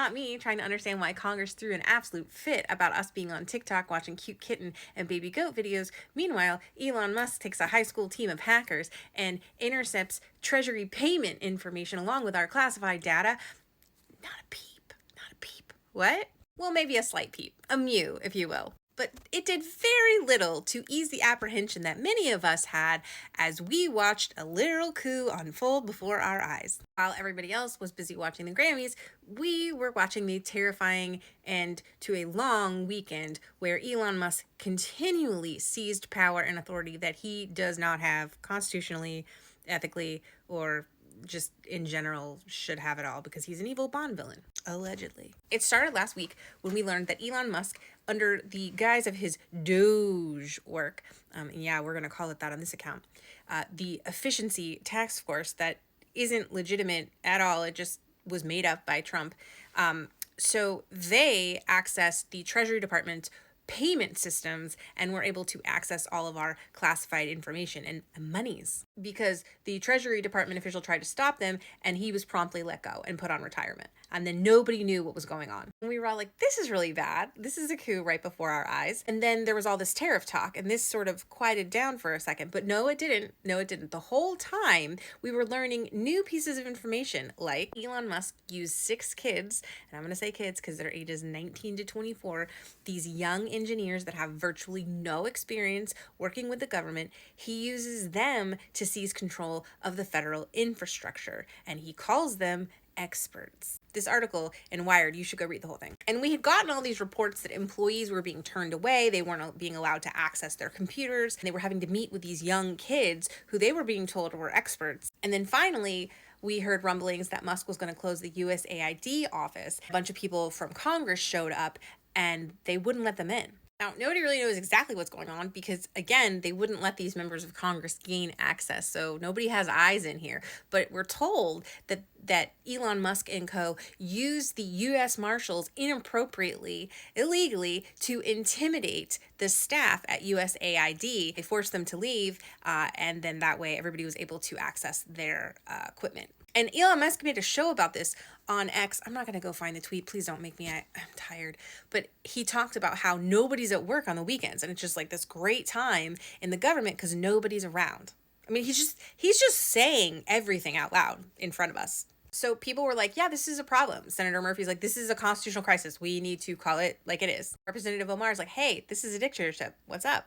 not me trying to understand why Congress threw an absolute fit about us being on TikTok watching cute kitten and baby goat videos. Meanwhile, Elon Musk takes a high school team of hackers and intercepts Treasury payment information along with our classified data. Not a peep. Not a peep. What? Well, maybe a slight peep. A mew, if you will. But it did very little to ease the apprehension that many of us had as we watched a literal coup unfold before our eyes. While everybody else was busy watching the Grammys, we were watching the terrifying end to a long weekend where Elon Musk continually seized power and authority that he does not have constitutionally, ethically, or just in general should have it all because he's an evil Bond villain, allegedly. It started last week when we learned that Elon Musk, under the guise of his Doge work, and yeah, we're going to call it that on this account, the efficiency task force that isn't legitimate at all, it just was made up by Trump. So they accessed the Treasury Department payment systems and were able to access all of our classified information and monies because the Treasury Department official tried to stop them and he was promptly let go and put on retirement. And then nobody knew what was going on. And we were all like, this is really bad. This is a coup right before our eyes. And then there was all this tariff talk and this sort of quieted down for a second. But no, it didn't. No, it didn't. The whole time we were learning new pieces of information, like Elon Musk used 6 kids, and I'm going to say kids because their ages 19 to 24, these young engineers that have virtually no experience working with the government. He uses them to seize control of the federal infrastructure, and he calls them experts. This article in Wired, you should go read the whole thing. And we had gotten all these reports that employees were being turned away. They weren't being allowed to access their computers. They were having to meet with these young kids who they were being told were experts. And then finally, we heard rumblings that Musk was going to close the USAID office. A bunch of people from Congress showed up and they wouldn't let them in. Now, nobody really knows exactly what's going on because, again, they wouldn't let these members of Congress gain access, so nobody has eyes in here. But we're told that Elon Musk and co. used the U.S. Marshals inappropriately, illegally, to intimidate the staff at USAID. They forced them to leave, and then that way everybody was able to access their equipment. And Elon Musk made a show about this on X. I'm not going to go find the tweet. Please don't make me. I'm tired. But he talked about how nobody's at work on the weekends. And it's just like this great time in the government because nobody's around. I mean, he's just saying everything out loud in front of us. So people were like, yeah, this is a problem. Senator Murphy's like, this is a constitutional crisis. We need to call it like it is. Representative Omar's like, hey, this is a dictatorship. What's up?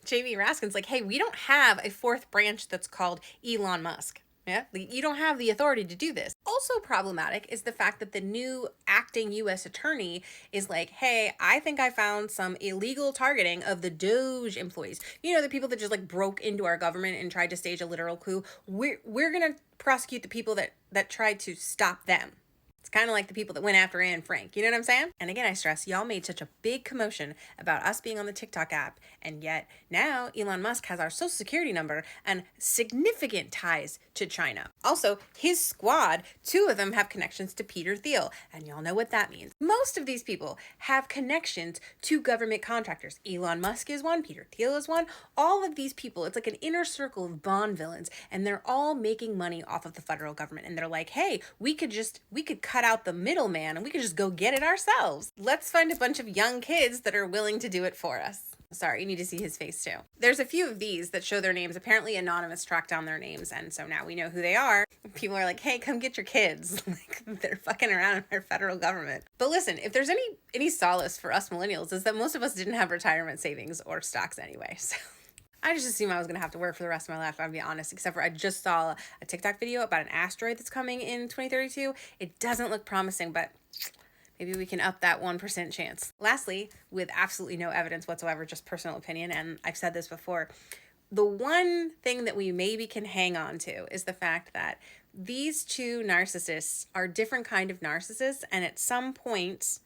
J.B. Raskin's like, hey, we don't have a fourth branch that's called Elon Musk. Yeah, you don't have the authority to do this. Also problematic is the fact that the new acting U.S. attorney is like, hey, I think I found some illegal targeting of the Doge employees. You know, the people that just like broke into our government and tried to stage a literal coup. We're going to prosecute the people that tried to stop them. It's kind of like the people that went after Anne Frank. You know what I'm saying? And again, I stress, y'all made such a big commotion about us being on the TikTok app. And yet now Elon Musk has our social security number and significant ties to China. Also, his squad, 2 of them have connections to Peter Thiel. And y'all know what that means. Most of these people have connections to government contractors. Elon Musk is one. Peter Thiel is one. All of these people, it's like an inner circle of Bond villains. And they're all making money off of the federal government. And they're like, hey, we could cut out the middleman and we could just go get it ourselves. Let's find a bunch of young kids that are willing to do it for us. Sorry, you need to see his face too. There's a few of these that show their names. Apparently Anonymous tracked down their names, and so now we know who they are. People are like, hey, come get your kids. Like, they're fucking around in our federal government. But listen, if there's any solace for us millennials, is that most of us didn't have retirement savings or stocks anyway, so I just assumed I was going to have to work for the rest of my life, I'll be honest, except for I just saw a TikTok video about an asteroid that's coming in 2032. It doesn't look promising, but maybe we can up that 1% chance. Lastly, with absolutely no evidence whatsoever, just personal opinion, and I've said this before, the one thing that we maybe can hang on to is the fact that these 2 narcissists are different kind of narcissists, and at some point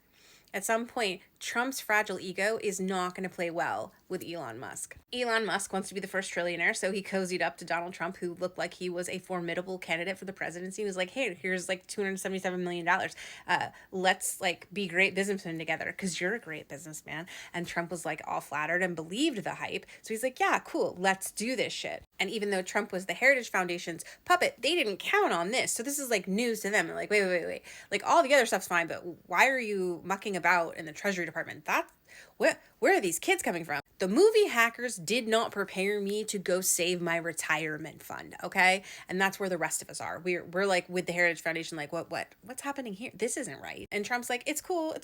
At some point, Trump's fragile ego is not going to play well with Elon Musk. Elon Musk wants to be the first trillionaire, so he cozied up to Donald Trump, who looked like he was a formidable candidate for the presidency. He was like, hey, here's like $277 million. Let's like be great businessmen together because you're a great businessman. And Trump was like all flattered and believed the hype. So he's like, yeah, cool, let's do this shit. And even though Trump was the Heritage Foundation's puppet, they didn't count on this. So this is like news to them. They're like, wait. Like all the other stuff's fine, but why are you mucking about in the Treasury Department? That's where are these kids coming from? The movie Hackers did not prepare me to go save my retirement fund, okay? And that's where the rest of us are. We're like with the Heritage Foundation, like what's happening here? This isn't right. And Trump's like, it's cool.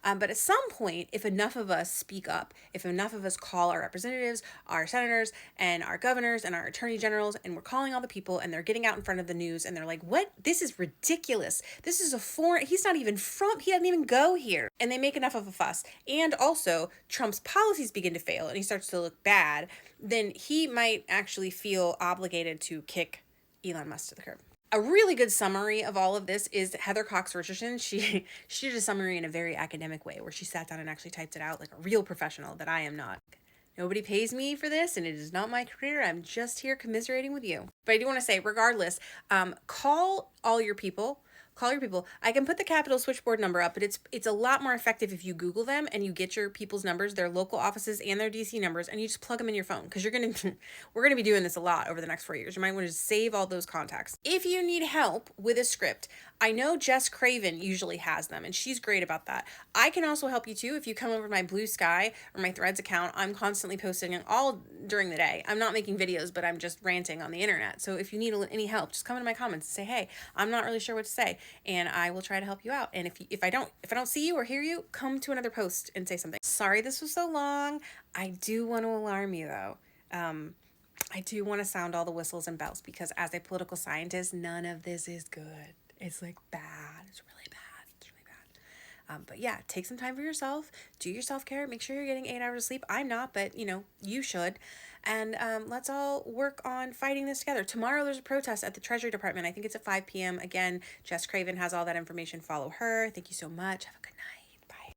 But at some point, if enough of us speak up, if enough of us call our representatives, our senators, and our governors and our attorney generals, and we're calling all the people, and they're getting out in front of the news, and they're like, what? This is ridiculous. This is a foreign. He doesn't even go here. And they make enough of a fuss. And also, Trump's policies begin to fail and he starts to look bad, then he might actually feel obligated to kick Elon Musk to the curb. A really good summary of all of this is Heather Cox Richardson. She did a summary in a very academic way where she sat down and actually typed it out like a real professional that I am not. Nobody pays me for this, and it is not my career. I'm just here commiserating with you. But I do want to say, regardless, call your people. I can put the Capitol switchboard number up, but it's a lot more effective if you Google them and you get your people's numbers, their local offices and their DC numbers, and you just plug them in your phone because we're gonna be doing this a lot over the next 4 years. You might want to save all those contacts. If you need help with a script, I know Jess Craven usually has them, and she's great about that. I can also help you too if you come over to my Blue Sky or my Threads account. I'm constantly posting all during the day. I'm not making videos, but I'm just ranting on the internet. So if you need any help, just come into my comments and say, hey, I'm not really sure what to say, and I will try to help you out. And if I don't see you or hear you, come to another post and say something. Sorry this was so long. I do want to alarm you though. I do want to sound all the whistles and bells because as a political scientist, none of this is good. It's like bad. It's really bad. But yeah, take some time for yourself. Do your self-care. Make sure you're getting 8 hours of sleep. I'm not, but you should. And let's all work on fighting this together. Tomorrow there's a protest at the Treasury Department. I think it's at 5 p.m. Again, Jess Craven has all that information. Follow her. Thank you so much. Have a good night.